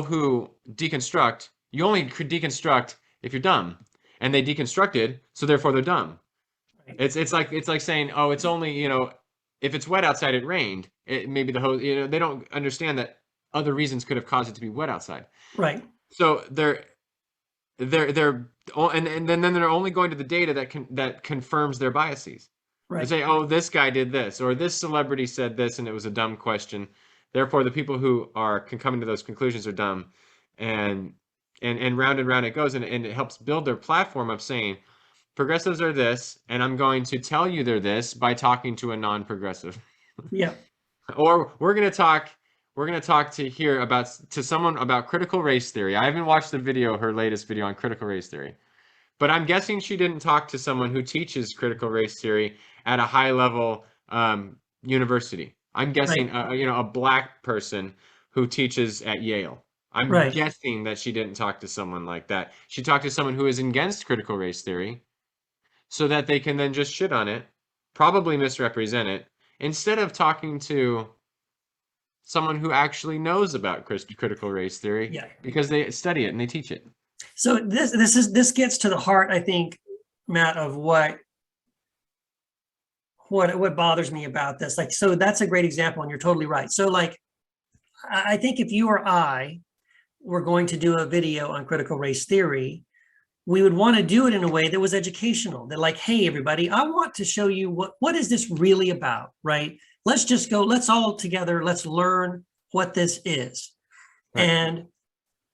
Speaker 2: who deconstruct, you only could deconstruct if you're dumb, and they deconstructed, so therefore they're dumb. It's like saying, oh, it's only if it's wet outside, it rained. Maybe the hose, they don't understand that other reasons could have caused it to be wet outside.
Speaker 3: Right.
Speaker 2: So and then they're only going to the data that confirms their biases. They
Speaker 3: Right.
Speaker 2: say, oh, this guy did this, or this celebrity said this, and it was a dumb question. Therefore, the people who are coming to those conclusions are dumb, and round it goes, and it helps build their platform of saying, progressives are this, and I'm going to tell you they're this by talking to a non-progressive.
Speaker 3: Yeah.
Speaker 2: Or we're going to talk to someone about critical race theory. I haven't watched her latest video on critical race theory. But I'm guessing she didn't talk to someone who teaches critical race theory at a high level university. I'm guessing a black person who teaches at Yale. I'm guessing that she didn't talk to someone like that. She talked to someone who is against critical race theory so that they can then just shit on it, probably misrepresent it, instead of talking to someone who actually knows about critical race theory because they study it and they teach it.
Speaker 3: So this gets to the heart, I think, Matt, of what bothers me about this. Like, so that's a great example, and you're totally right. So, like, I think if you or I were going to do a video on critical race theory, we would want to do it in a way that was educational. That, like, hey, everybody, I want to show you what is this really about, right? Let's just go. Let's all together. Let's learn what this is, right.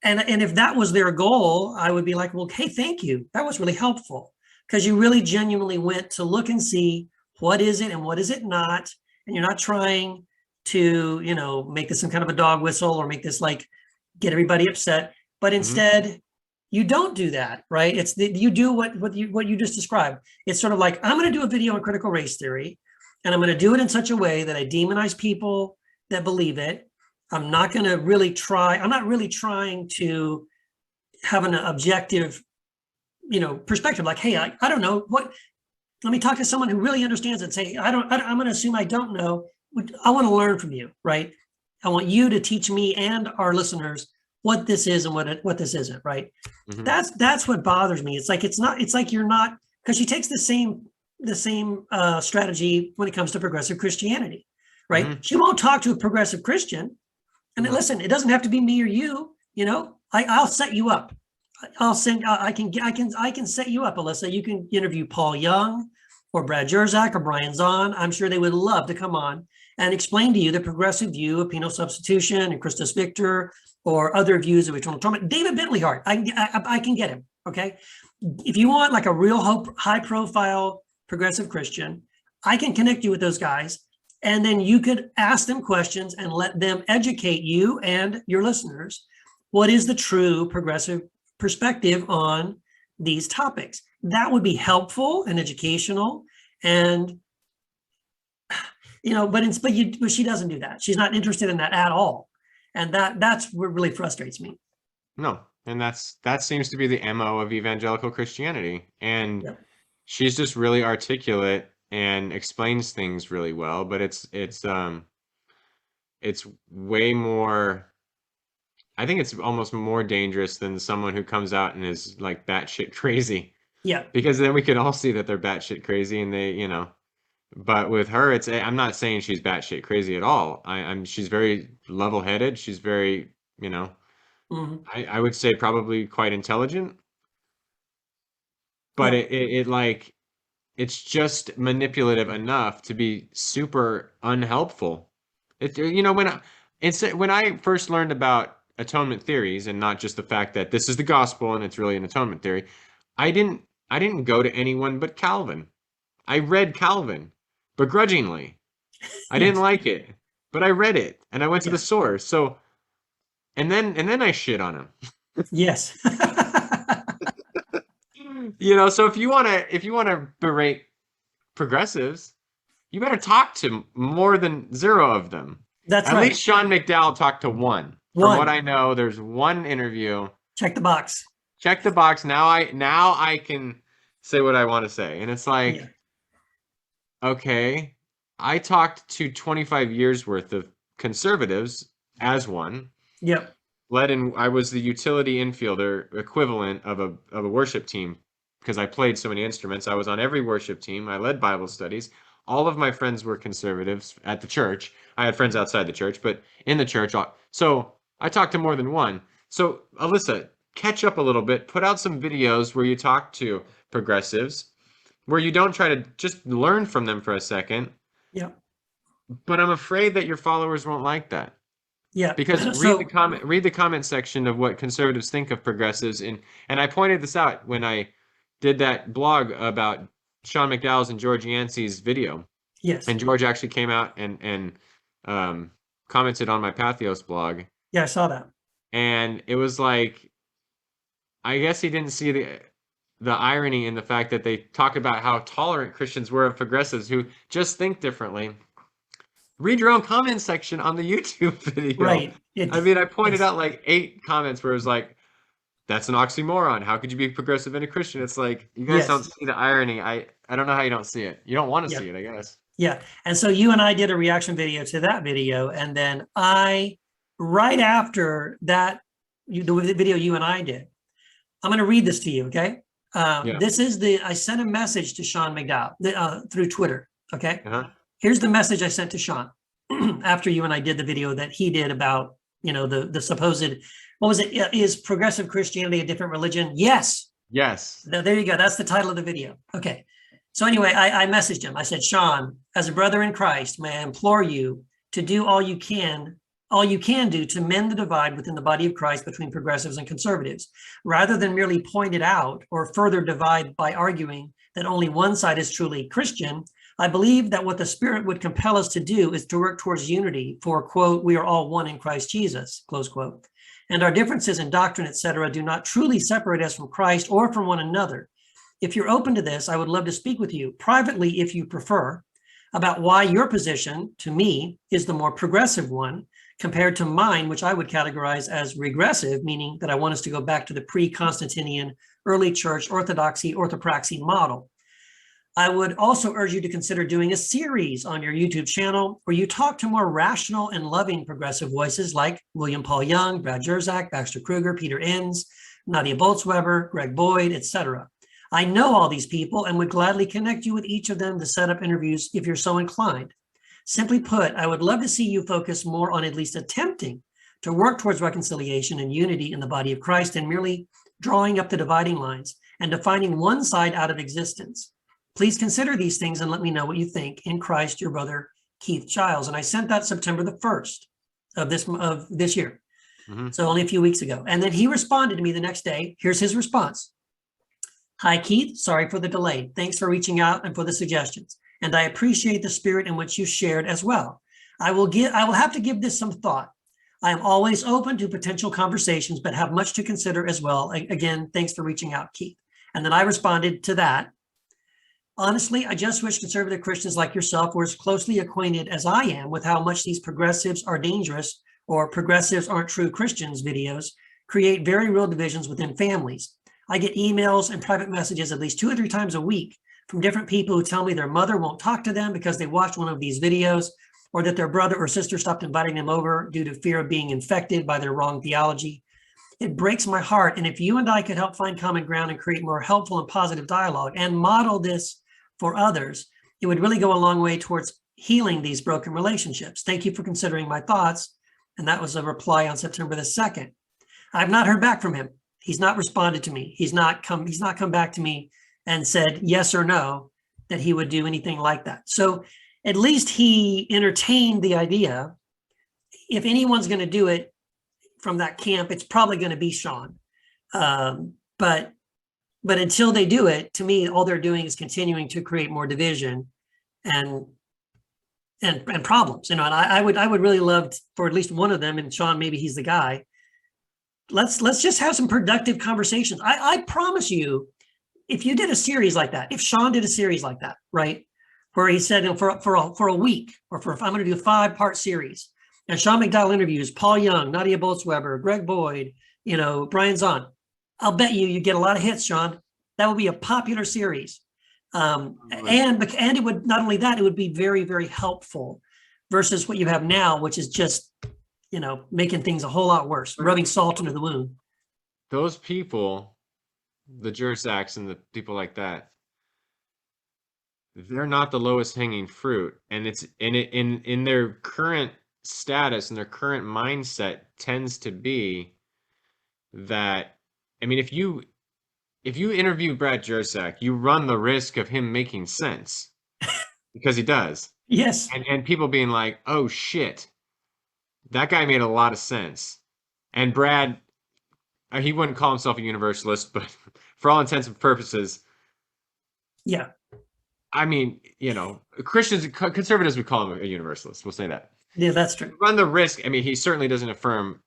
Speaker 3: And if that was their goal, I would be like, well, hey, thank you. That was really helpful, because you really genuinely went to look and see what is it and what is it not. And you're not trying to, make this some kind of a dog whistle or make this like get everybody upset. But instead, you don't do that, right? You do what you just described. It's sort of like, I'm going to do a video on critical race theory, and I'm going to do it in such a way that I demonize people that believe it. I'm not really trying to have an objective, perspective. Like, hey, I don't know let me talk to someone who really understands it and say, I'm going to assume I don't know. I want to learn from you, right? I want you to teach me and our listeners what this is and what this isn't, right? That's what bothers me. It's like you're not, because she takes the same strategy when it comes to progressive Christianity, right? She won't talk to a progressive Christian. And then, listen, it doesn't have to be me or you. I'll set you up. I can set you up, Alisa. You can interview Paul Young or Brad Jerzak or Brian Zahn. I'm sure they would love to come on and explain to you the progressive view of penal substitution and Christus Victor, or other views of eternal atonement. David Bentley Hart, I can get him. Okay, if you want like a real high profile progressive Christian, I can connect you with those guys. And then you could ask them questions and let them educate you and your listeners. What is the true progressive perspective on these topics? That would be helpful and educational. And, but she doesn't do that. She's not interested in that at all. And that's what really frustrates me. No.
Speaker 2: And that seems to be the MO of evangelical Christianity. And she's just really articulate and explains things really well, but it's way more, I think it's almost more dangerous than someone who comes out and is like batshit crazy.
Speaker 3: Yeah.
Speaker 2: Because then we can all see that they're batshit crazy, and they, but with her, I'm not saying she's batshit crazy at all. She's very level-headed. She's very, I would say probably quite intelligent, but it's just manipulative enough to be super unhelpful. When I first learned about atonement theories, and not just the fact that this is the gospel and it's really an atonement theory, I didn't go to anyone but Calvin. I read Calvin begrudgingly. I didn't like it, but I read it and I went to the source. So, and then I shit on him.
Speaker 3: Yes.
Speaker 2: So if you want to berate progressives, you better talk to more than 0 of them.
Speaker 3: That's right.
Speaker 2: At least Sean McDowell talked to one. From what I know, there's one interview.
Speaker 3: Check the box.
Speaker 2: Check the box. Now I can say what I want to say. And it's like, okay, I talked to 25 years worth of conservatives as one.
Speaker 3: Yep.
Speaker 2: I was the utility infielder equivalent of a worship team, because I played so many instruments. I was on every worship team. I led Bible studies. All of my friends were conservatives at the church. I had friends outside the church, but in the church. So I talked to more than one. So, Alisa, catch up a little bit, put out some videos where you talk to progressives, where you don't try to just learn from them for a second.
Speaker 3: Yeah.
Speaker 2: But I'm afraid that your followers won't like that.
Speaker 3: Yeah.
Speaker 2: Because read the comment section of what conservatives think of progressives, and I pointed this out when I did that blog about Sean McDowell's and George Yancey's video.
Speaker 3: Yes.
Speaker 2: And George actually came out and commented on my Patheos blog.
Speaker 3: Yeah, I saw that.
Speaker 2: And it was like, I guess he didn't see the irony in the fact that they talk about how tolerant Christians were of progressives who just think differently. Read your own comment section on the YouTube video.
Speaker 3: Right.
Speaker 2: I mean, I pointed out like 8 comments where it was like, that's an oxymoron. How could you be progressive and a Christian? It's like, you guys don't see the irony. I don't know how you don't see it. You don't want to see it, I guess.
Speaker 3: Yeah. And so you and I did a reaction video to that video. And then right after that, the video you and I did, I'm going to read this to you. Okay. This is I sent a message to Sean McDowell through Twitter. Okay. Here's the message I sent to Sean after you and I did the video that he did about, the supposed, what was it? Is progressive Christianity a different religion? Yes.
Speaker 2: Yes.
Speaker 3: There you go. That's the title of the video. Okay. So anyway, I messaged him. I said, Sean, as a brother in Christ, may I implore you to do all you can do to mend the divide within the body of Christ between progressives and conservatives, rather than merely point it out or further divide by arguing that only one side is truly Christian. I believe that what the Spirit would compel us to do is to work towards unity for, quote, we are all one in Christ Jesus, close quote. And our differences in doctrine, etc., do not truly separate us from Christ or from one another. If you're open to this, I would love to speak with you privately, if you prefer, about why your position, to me, is the more progressive one compared to mine, which I would categorize as regressive, meaning that I want us to go back to the pre-Constantinian early church orthopraxy model. I would also urge you to consider doing a series on your YouTube channel where you talk to more rational and loving progressive voices like William Paul Young, Brad Jersak, Baxter Kruger, Peter Enns, Nadia Bolz-Weber, Greg Boyd, etc. I know all these people and would gladly connect you with each of them to set up interviews if you're so inclined. Simply put, I would love to see you focus more on at least attempting to work towards reconciliation and unity in the body of Christ than merely drawing up the dividing lines and defining one side out of existence. Please consider these things and let me know what you think. In Christ, your brother, Keith Giles. And I sent that September the 1st of this year. So only a few weeks ago. And then he responded to me the next day. Here's his response. Hi, Keith. Sorry for the delay. Thanks for reaching out and for the suggestions. And I appreciate the spirit in which you shared as well. I will have to give this some thought. I am always open to potential conversations, but have much to consider as well. Again, thanks for reaching out, Keith. And then I responded to that. Honestly, I just wish conservative Christians like yourself were as closely acquainted as I am with how much these progressives are dangerous or progressives aren't true Christians videos create very real divisions within families. I get emails and private messages at least 2 or 3 times a week from different people who tell me their mother won't talk to them because they watched one of these videos, or that their brother or sister stopped inviting them over due to fear of being infected by their wrong theology. It breaks my heart. And if you and I could help find common ground and create more helpful and positive dialogue and model this for others, it would really go a long way towards healing these broken relationships. Thank you for considering my thoughts. And that was a reply on September the 2nd. I've not heard back from him. He's not responded to me. He's not come back to me and said yes or no that he would do anything like that. So at least he entertained the idea. If anyone's going to do it from that camp, it's probably going to be Sean. But until they do it, to me, all they're doing is continuing to create more division and problems. And I would really love for at least one of them, and Sean, maybe he's the guy. Let's just have some productive conversations. I promise you, if you did a series like that, if Sean did a series like that, right, where he said for a week, or I'm going to do a 5-part series, and Sean McDowell interviews Paul Young, Nadia Bolz-Weber, Greg Boyd, Brian Zahn. I'll bet you get a lot of hits, Sean. That would be a popular series. And it would, not only that, it would be very, very helpful versus what you have now, which is just, making things a whole lot worse, rubbing salt into the wound.
Speaker 2: Those people, the Jersaks and the people like that, they're not the lowest hanging fruit. And it's in their current status and their current mindset tends to be that I mean, if you interview Brad Jersak, you run the risk of him making sense because he does.
Speaker 3: Yes.
Speaker 2: And people being like, "Oh shit, that guy made a lot of sense." And Brad, he wouldn't call himself a universalist, but for all intents and purposes,
Speaker 3: yeah.
Speaker 2: I mean, Christians, conservatives would call him a universalist. We'll say that.
Speaker 3: Yeah, that's true.
Speaker 2: Run the risk. I mean, he certainly doesn't affirm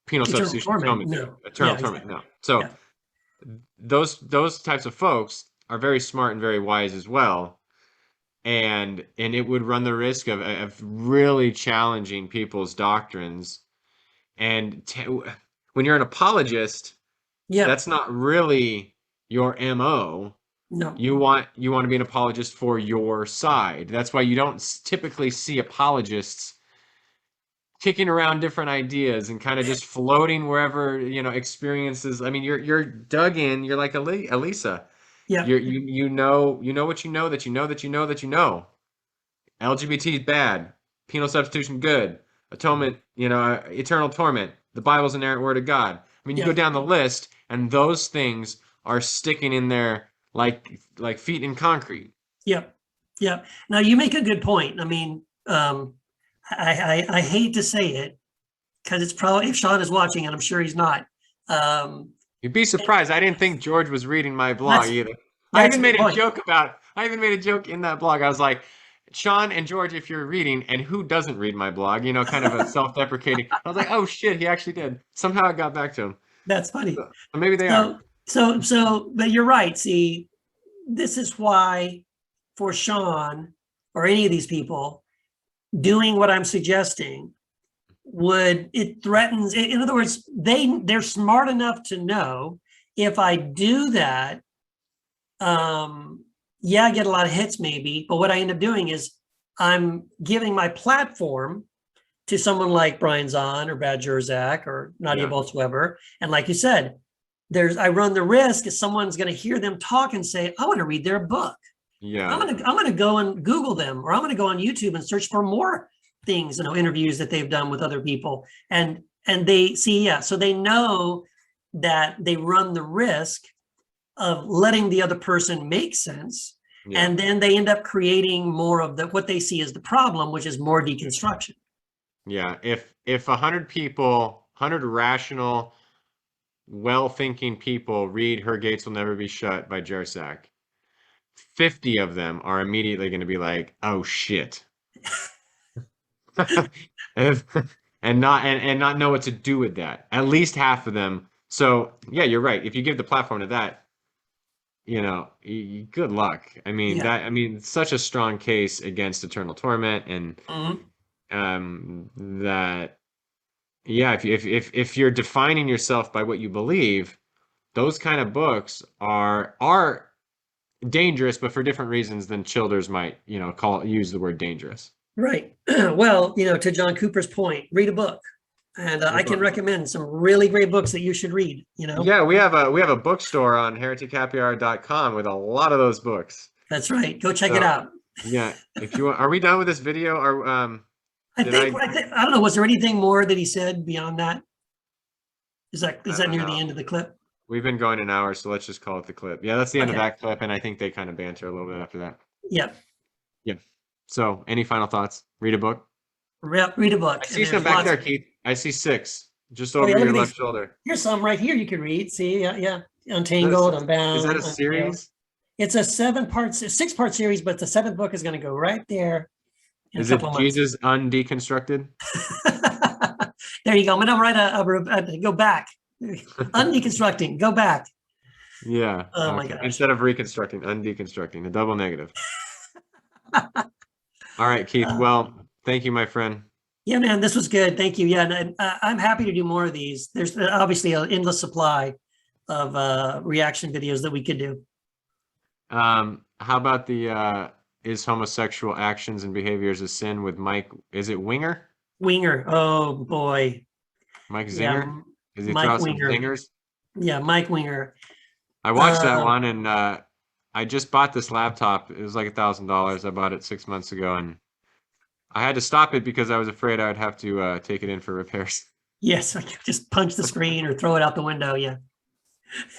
Speaker 2: penal
Speaker 3: Eternal
Speaker 2: substitution
Speaker 3: torment,
Speaker 2: atonement.
Speaker 3: no.
Speaker 2: Eternal
Speaker 3: Yeah,
Speaker 2: torment,
Speaker 3: exactly.
Speaker 2: no. So
Speaker 3: Yeah.
Speaker 2: those types of folks are very smart and very wise as well. And it would run the risk of really challenging people's doctrines. And when you're an apologist,
Speaker 3: Yeah.
Speaker 2: that's not really your MO.
Speaker 3: No.
Speaker 2: You want to be an apologist for your side. That's why you don't typically see apologists kicking around different ideas and kind of just floating wherever, experiences. I mean, you're dug in. You're like Alisa.
Speaker 3: Yeah.
Speaker 2: You know what you know that you know that you know that you know. LGBT is bad. Penal substitution good. Atonement, eternal torment. The Bible's inerrant word of God. I mean, you go down the list, and those things are sticking in there like feet in concrete.
Speaker 3: Yep. Yep. Now you make a good point. I mean, I hate to say it because it's probably, if Sean is watching, and I'm sure he's not.
Speaker 2: You'd be surprised. I didn't think George was reading my blog either. I even made a joke in that blog. I was like, Sean and George, if you're reading, and who doesn't read my blog, kind of a self-deprecating. I was like, oh shit, he actually did. Somehow it got back to him.
Speaker 3: That's funny.
Speaker 2: So maybe they are.
Speaker 3: So, but you're right. See, this is why for Sean or any of these people doing what I'm suggesting it threatens, in other words, they're smart enough to know if I do that, I get a lot of hits maybe, but what I end up doing is I'm giving my platform to someone like Brian Zahn or Brad Jersak or Nadia Bolz-Weber. And like you said, I run the risk that someone's going to hear them talk and say, I want to read their book.
Speaker 2: Yeah.
Speaker 3: I'm going to go and Google them, or I'm going to go on YouTube and search for more things, interviews that they've done with other people. And they see, so they know that they run the risk of letting the other person make sense. Yeah. And then they end up creating more of what they see as the problem, which is more deconstruction.
Speaker 2: Yeah. If 100 people, 100 rational, well-thinking people read Her Gates Will Never Be Shut by Jersak, 50 of them are immediately going to be like, oh shit. and not know what to do with that. At least half of them. So yeah, you're right. If you give the platform to that, good luck. I mean, such a strong case against eternal torment, and that, yeah, if you're defining yourself by what you believe, those kind of books are dangerous, but for different reasons than Childers might, use the word dangerous.
Speaker 3: Right. Well, to John Cooper's point, read a book. And I can recommend some really great books that you should read,
Speaker 2: Yeah, we have a bookstore on heretichappyhour.com with a lot of those books.
Speaker 3: That's right. Go check it out.
Speaker 2: Yeah. If you are we done with this video, or
Speaker 3: I don't know, was there anything more that he said beyond that? Is that near the end of the clip?
Speaker 2: We've been going an hour, so let's just call it the clip. Yeah, that's the end of that clip, and I think they kind of banter a little bit after that.
Speaker 3: Yep.
Speaker 2: Yeah. So, any final thoughts? Read a book?
Speaker 3: Read a book.
Speaker 2: I see some back there, Keith. I see 6 just over your left shoulder.
Speaker 3: Here's some right here you can read. See, yeah. Untangled, Unbound.
Speaker 2: Is that a series?
Speaker 3: It's a 6-part series, but the 7th book is going to go right there.
Speaker 2: Is it Jesus Undeconstructed?
Speaker 3: There you go. I'm going to write go back. Undeconstructing. Go back.
Speaker 2: Yeah.
Speaker 3: Oh my gosh.
Speaker 2: Instead of reconstructing, undeconstructing, a double negative. All right, Keith. Well, thank you, my friend.
Speaker 3: Yeah, man, this was good. Thank you. Yeah, and I'm happy to do more of these. There's obviously an endless supply of reaction videos that we could do.
Speaker 2: How about the is homosexual actions and behaviors a sin with Mike? Is it Winger?
Speaker 3: Winger. Oh boy.
Speaker 2: Mike Zinger.
Speaker 3: Yeah,
Speaker 2: is he
Speaker 3: Mike
Speaker 2: throwing some
Speaker 3: Winger.
Speaker 2: zingers?
Speaker 3: Yeah, Mike Winger.
Speaker 2: I watched that one, and I just bought this laptop. It was like $1,000. I bought it 6 months ago, and I had to stop it because I was afraid I would have to take it in for repairs.
Speaker 3: Yes, just punch the screen or throw it out the window. Yeah.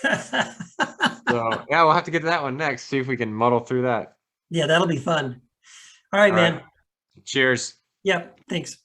Speaker 2: So yeah, we'll have to get to that one next. See if we can muddle through that.
Speaker 3: Yeah, that'll be fun. All right, man.
Speaker 2: Cheers.
Speaker 3: Yep. Thanks.